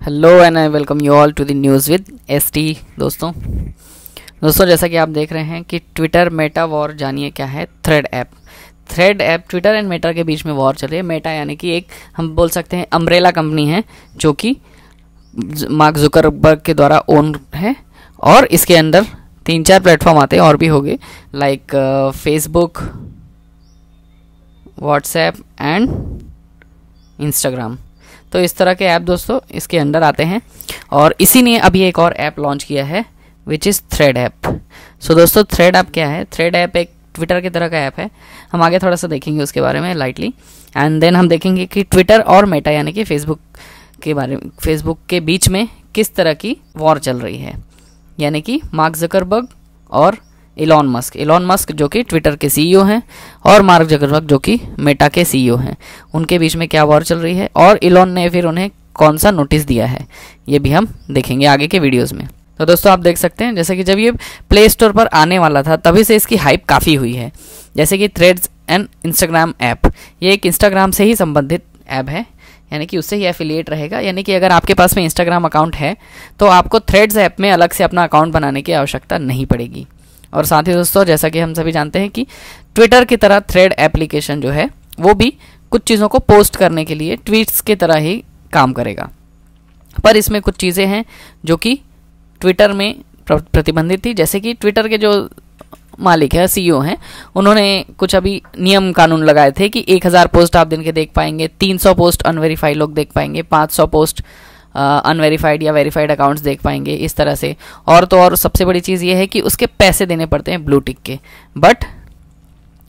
Hello and I welcome you all to the news with ST. दोस्तों जैसा कि आप देख रहे हैं कि ट्विटर मेटा वॉर, जानिए क्या है thread app Twitter and Meta के बीच में वॉर चल रही है। मेटा यानी कि एक हम बोल सकते हैं अम्ब्रेला कंपनी है जो कि मार्क जुकरबर्ग के द्वारा ओन है और इसके अंदर 3-4 प्लेटफॉर्म आते हैं और भी होंगे like Facebook, WhatsApp and Instagram. तो इस तरह के ऐप दोस्तों इसके अंडर आते हैं और इसी ने अभी एक और ऐप लॉन्च किया है विच इज़ थ्रेड ऐप। सो दोस्तों थ्रेड ऐप क्या है? थ्रेड ऐप एक ट्विटर की तरह का ऐप है। हम आगे थोड़ा सा देखेंगे उसके बारे में लाइटली एंड देन हम देखेंगे कि ट्विटर और मेटा यानी कि फेसबुक के बारे में, फेसबुक के बीच में किस तरह की वॉर चल रही है। यानी कि मार्क जुकरबर्ग और इलॉन मस्क जो कि ट्विटर के सीईओ हैं और मार्क जुकरबर्ग जो कि मेटा के सीईओ हैं, उनके बीच में क्या वॉर चल रही है और इलॉन ने फिर उन्हें कौन सा नोटिस दिया है, ये भी हम देखेंगे आगे के वीडियोस में। तो दोस्तों आप देख सकते हैं जैसे कि जब ये प्ले स्टोर पर आने वाला था तभी से इसकी हाइप काफ़ी हुई है। जैसे कि थ्रेड्स एंड इंस्टाग्राम ऐप, ये एक इंस्टाग्राम से ही संबंधित ऐप है, यानी कि उससे ही एफिलिएट रहेगा। यानी कि अगर आपके पास में इंस्टाग्राम अकाउंट है तो आपको थ्रेड्स ऐप में अलग से अपना अकाउंट बनाने की आवश्यकता नहीं पड़ेगी। और साथ ही दोस्तों जैसा कि हम सभी जानते हैं कि ट्विटर की तरह थ्रेड एप्लीकेशन जो है वो भी कुछ चीज़ों को पोस्ट करने के लिए ट्वीट्स की तरह ही काम करेगा, पर इसमें कुछ चीज़ें हैं जो कि ट्विटर में प्रतिबंधित थी। जैसे कि ट्विटर के जो मालिक है, सीईओ हैं, उन्होंने कुछ अभी नियम कानून लगाए थे कि 1000 पोस्ट आप दिन के देख पाएंगे, 300 पोस्ट अनवेरीफाइड लोग देख पाएंगे, 500 पोस्ट अनवेरीफाइड या वेरीफाइड अकाउंट्स देख पाएंगे, इस तरह से। और तो और सबसे बड़ी चीज़ ये है कि उसके पैसे देने पड़ते हैं ब्लू टिक के। बट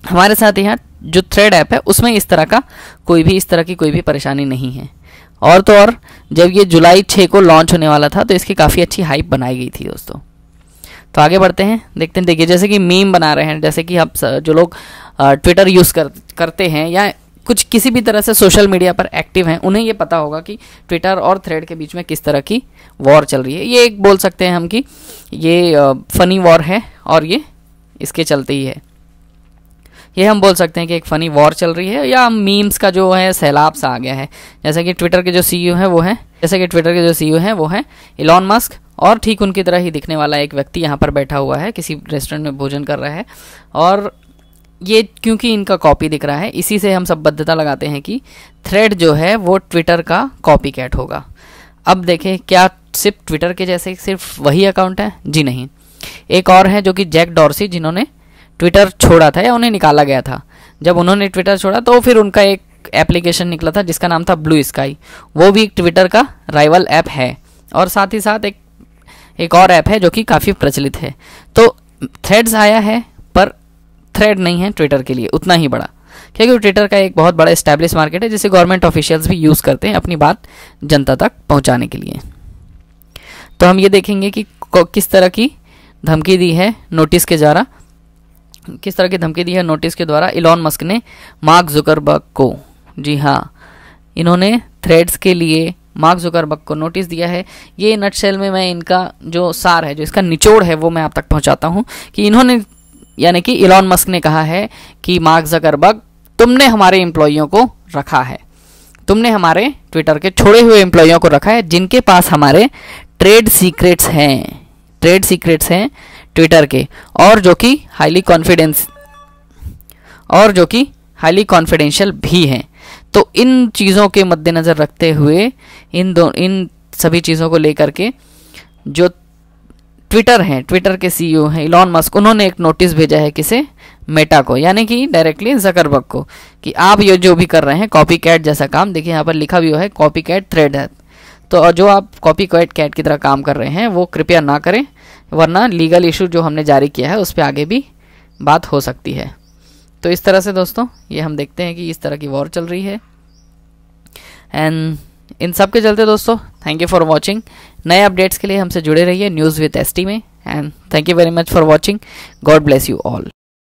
हमारे साथ यहाँ जो थ्रेड ऐप है उसमें इस तरह की कोई भी परेशानी नहीं है। और तो और जब ये जुलाई 6 को लॉन्च होने वाला था तो इसकी काफ़ी अच्छी हाइप बनाई गई थी दोस्तों। तो आगे बढ़ते हैं, देखते हैं। देखिए जैसे कि मीम बना रहे हैं, जैसे कि आप जो लोग ट्विटर यूज़ करते हैं या कुछ किसी भी तरह से सोशल मीडिया पर एक्टिव हैं, उन्हें ये पता होगा कि ट्विटर और थ्रेड के बीच में किस तरह की वॉर चल रही है। ये एक बोल सकते हैं हम कि ये फ़नी वॉर है और ये इसके चलते ही है। ये हम बोल सकते हैं कि एक फ़नी वॉर चल रही है या मीम्स का जो है सैलाब सा आ गया है। जैसे कि ट्विटर के जो सीईओ हैं वो हैं इलॉन मस्क और ठीक उनकी तरह ही दिखने वाला एक व्यक्ति यहाँ पर बैठा हुआ है, किसी रेस्टोरेंट में भोजन कर रहा है। और ये क्योंकि इनका कॉपी दिख रहा है, इसी से हम संबद्धता लगाते हैं कि थ्रेड जो है वो ट्विटर का कॉपी कैट होगा। अब देखें, क्या सिर्फ ट्विटर के जैसे सिर्फ वही अकाउंट है? जी नहीं, एक और है जो कि जैक डॉर्सी, जिन्होंने ट्विटर छोड़ा था या उन्हें निकाला गया था। जब उन्होंने ट्विटर छोड़ा तो फिर उनका एक एप्लीकेशन निकला था जिसका नाम था ब्लू स्काई, वो भी ट्विटर का राइवल ऐप है। और साथ ही साथ एक और ऐप है जो कि काफ़ी प्रचलित है। तो थ्रेड्स आया है पर थ्रेड नहीं है ट्विटर के लिए उतना ही बड़ा, क्योंकि ट्विटर का एक बहुत बड़ा एस्टैब्लिश मार्केट है जिसे गवर्नमेंट ऑफिशियल्स भी यूज़ करते हैं अपनी बात जनता तक पहुंचाने के लिए। तो हम ये देखेंगे कि किस तरह की धमकी दी है नोटिस के द्वारा इलॉन मस्क ने मार्क जुकरबर्ग को। जी हाँ, इन्होंने थ्रेड्स के लिए मार्क जुकरबर्ग को नोटिस दिया है। ये नटशेल में मैं इनका जो सार है, जो इसका निचोड़ है, वो मैं आप तक पहुंचाता हूँ कि इन्होंने यानी कि इलॉन मस्क ने कहा है कि मार्क जुकरबर्ग, तुमने हमारे एम्प्लॉइयों को रखा है, तुमने हमारे ट्विटर के छोड़े हुए एम्प्लॉइयों को रखा है जिनके पास हमारे ट्रेड सीक्रेट्स हैं ट्विटर के, और जो कि हाईली कॉन्फिडेंशियल भी हैं। तो इन चीज़ों के मद्देनज़र रखते हुए इन सभी चीज़ों को लेकर के जो ट्विटर के सीईओ हैं इलॉन मस्क, उन्होंने एक नोटिस भेजा है किसे? मेटा को, यानी कि डायरेक्टली जुकरबर्ग को, कि आप ये जो भी कर रहे हैं कॉपी कैट जैसा काम, देखिए यहाँ पर लिखा भी हुआ है कॉपी कैट थ्रेड है। तो जो आप कॉपी कैट की तरह काम कर रहे हैं वो कृपया ना करें, वरना लीगल इशू जो हमने जारी किया है उस पर आगे भी बात हो सकती है। तो इस तरह से दोस्तों ये हम देखते हैं कि इस तरह की वॉर चल रही है। एंड इन सब के चलते दोस्तों थैंक यू फॉर वॉचिंग। नए अपडेट्स के लिए हमसे जुड़े रहिए न्यूज़ विद एसटी में। And thank you very much for watching. God bless you all.